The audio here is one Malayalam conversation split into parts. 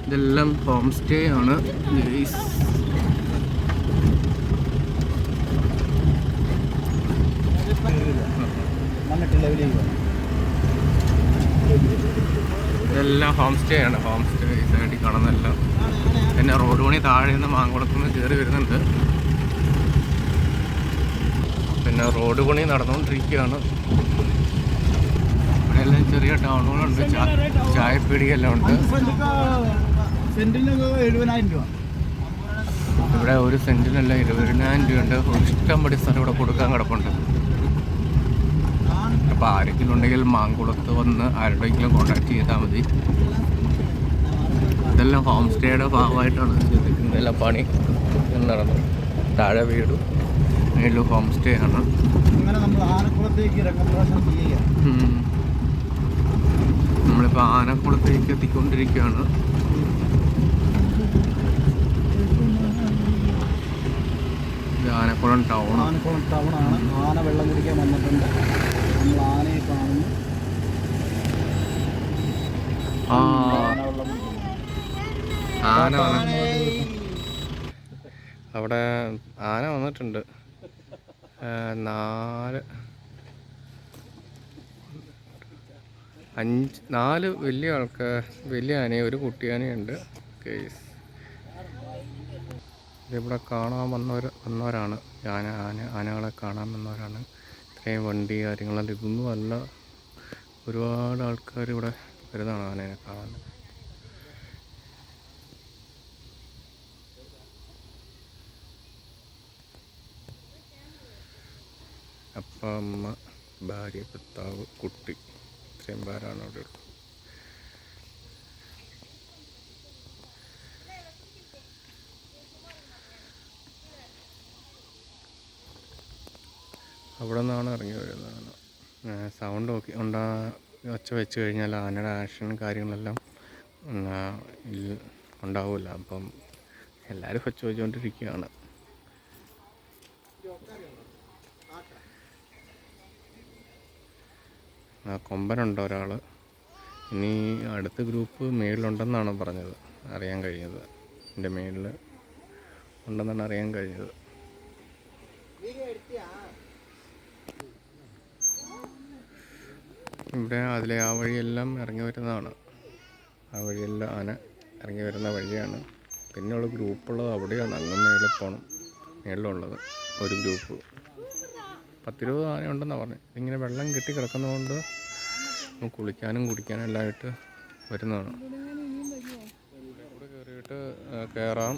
ഇതെല്ലാം ഹോം സ്റ്റേ ആണ്. ഇതെല്ലാം ഹോം സ്റ്റേ ആണ്. ഹോം സ്റ്റേ ഈ സൈഡിൽ കാണുന്നതെല്ലാം. പിന്നെ റോഡ് പണി താഴെ നിന്ന് മാങ്കുളത്തുനിന്ന് കയറി വരുന്നുണ്ട്. പിന്നെ റോഡ് പണി നടന്നുകൊണ്ടിരിക്കുകയാണ്. ഇവിടെ എല്ലാം ചെറിയ ടൗണുകളുണ്ട്, ചായപ്പീടികയെല്ലാം ഉണ്ട്. ഇവിടെ ഒരു സെന്റിനല്ല 20,000 രൂപയുണ്ട്. ഇഷ്ടംപടി സ്ഥലം ഇവിടെ കൊടുക്കാൻ കിടപ്പുണ്ട്. അപ്പോൾ ആരെങ്കിലും ഉണ്ടെങ്കിൽ മാങ്കുളത്ത് വന്ന് ആരുടെയെങ്കിലും കോൺടാക്ട് ചെയ്താൽ മതി. ഇതെല്ലാം ഹോം സ്റ്റേയുടെ ഭാഗമായിട്ടാണ് ഇതെല്ലാം പണി നടന്നു. താഴെ വീടും മേളിൽ ഹോം സ്റ്റേ ആണ്. നമ്മളിപ്പോൾ ആനക്കുളത്തേക്ക് എത്തിക്കൊണ്ടിരിക്കുകയാണ്. ഇത് ആനക്കുളം ടൗൺ. ആനക്കുളം ടൗണാണ്. ആന വെള്ളം കുടിക്കാൻ വന്നിട്ടുണ്ട്. നമ്മൾ ആനയെ കാണുന്നു. അവിടെ ആന വന്നിട്ടുണ്ട്. 4 വലിയ വലിയ ആനയും ഒരു കുട്ടിയാനയുണ്ട്. ഇതിവിടെ കാണാൻ വന്നവരാണ്. ആനകളെ കാണാൻ വന്നവരാണ്. ഇത്രയും വണ്ടി കാര്യങ്ങളെല്ലാം ഇതൊന്നും അല്ല. ഒരുപാട് ആൾക്കാർ ഇവിടെ വരുന്നതാണ് ആനയെ കാണാൻ. അപ്പ, അമ്മ, ഭാര്യ, ഭർത്താവ്, കുട്ടി, ഇത്രയും പേരാണ് അവിടെ ഉള്ളത്. അവിടെ നിന്നാണ് ഇറങ്ങി വരുന്നത്. സൗണ്ട് ഒച്ച വെച്ച് കഴിഞ്ഞാൽ ആനയുടെ ആക്ഷൻ കാര്യങ്ങളെല്ലാം ഉണ്ടാവില്ല. അപ്പം എല്ലാവരും ഒച്ച വെച്ചുകൊണ്ടിരിക്കുകയാണ്. കൊമ്പനുണ്ട് ഒരാൾ. ഇനി അടുത്ത ഗ്രൂപ്പ് മേളിലുണ്ടെന്നാണ് പറഞ്ഞത്, അറിയാൻ കഴിഞ്ഞത്. എൻ്റെ മേളിൽ ഉണ്ടെന്നാണ് അറിയാൻ കഴിഞ്ഞത്. ഇവിടെ അതിലെ ആ വഴിയെല്ലാം ഇറങ്ങി വരുന്നതാണ്. ആ വഴിയെല്ലാം ആന ഇറങ്ങി വരുന്ന വഴിയാണ്. പിന്നെയുള്ള ഗ്രൂപ്പുള്ളത് അവിടെയാണ്. അങ്ങ് മേളിൽ പോകണം. മേളിലുള്ളത് ഒരു ഗ്രൂപ്പ് 10-20 ആനയുണ്ടെന്നാണ് പറഞ്ഞത്. ഇങ്ങനെ വെള്ളം കെട്ടി കിടക്കുന്നതുകൊണ്ട് കുളിക്കാനും കുടിക്കാനും എല്ലാമായിട്ട് വരുന്നതാണ്. ഇവിടെ കയറിയിട്ട് കയറാം.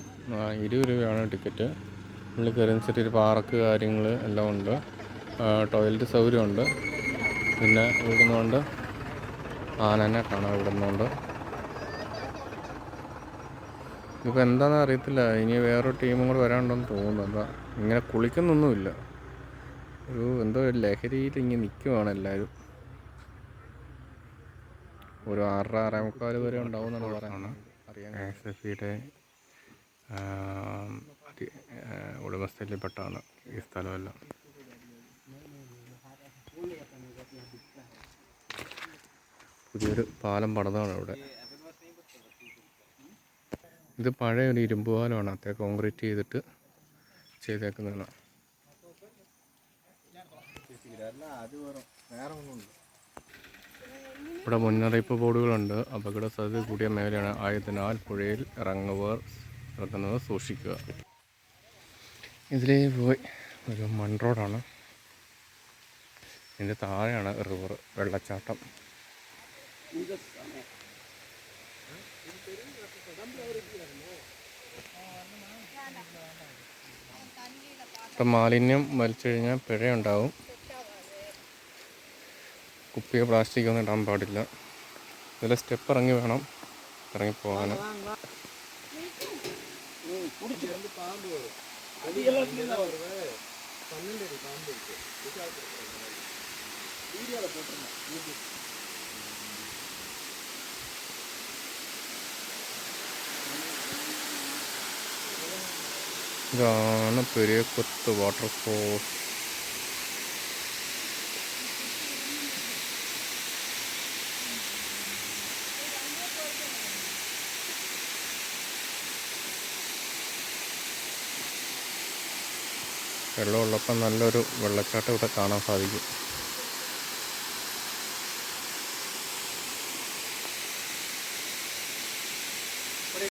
20 രൂപയാണ് ടിക്കറ്റ്. ഉള്ളിൽ കയറിയനുസരിച്ച് പാർക്ക് കാര്യങ്ങൾ എല്ലാം ഉണ്ട്. ടോയ്ലറ്റ് സൗകര്യമുണ്ട്. പിന്നെ ഇവിടുന്നുകൊണ്ട് ആനനെ കാണാം. ഇവിടുന്നുകൊണ്ട് ഇപ്പോൾ എന്താണെന്ന് അറിയത്തില്ല. ഇനി വേറൊരു ടീമും കൂടെ വരാനുണ്ടെന്ന് തോന്നുന്നു. എന്താ ഇങ്ങനെ കുളിക്കുന്നൊന്നുമില്ല. എന്തോ ഒരു ലഹരിയിൽ ഇങ്ങനെ നിൽക്കുവാണ് എല്ലാവരും. ഒരു 6-6:45 വരെ ഉണ്ടാവുമെന്നാണ് പറയുന്നത്. അറിയാൻ SFIയുടെ ഉടമസ്ഥയിൽപ്പെട്ടാണ് ഈ സ്ഥലമെല്ലാം. പുതിയൊരു പാലം പണിതാണ് ഇവിടെ. ഇത് പഴയ ഒരു ഇരുമ്പ് പാലമാണ്. അത്ര കോൺക്രീറ്റ് ചെയ്തിട്ട് ചെയ്തേക്കുന്നതാണ്. ഇവിടെ മുന്നറിയിപ്പ് ബോർഡുകളുണ്ട്. അപകട സാധ്യത കൂടിയ മേഖലയാണ് ആയതിനാൽ പുഴയിൽ ഇറങ്ങുന്നത് സൂക്ഷിക്കുക. ഇതിലേ പോയി ഒരു മൺ റോഡാണ്. ഇതിൻ്റെ താഴെയാണ് റിവർ, വെള്ളച്ചാട്ടം. ഇപ്പം മാലിന്യം വലിച്ചു കഴിഞ്ഞാൽ പിഴയുണ്ടാവും. കുപ്പിയോ പ്ലാസ്റ്റിക്കോ ഒന്നും ഇടാൻ പാടില്ല. ഇതിൽ സ്റ്റെപ്പ് ഇറങ്ങി വേണം ഇറങ്ങിപ്പോകാൻ. ഇതാണ് പെരിയക്കുത്ത് വാട്ടർഫോൾ. വെള്ളമുള്ളപ്പം നല്ലൊരു വെള്ളച്ചാട്ടം ഇവിടെ കാണാൻ സാധിക്കും.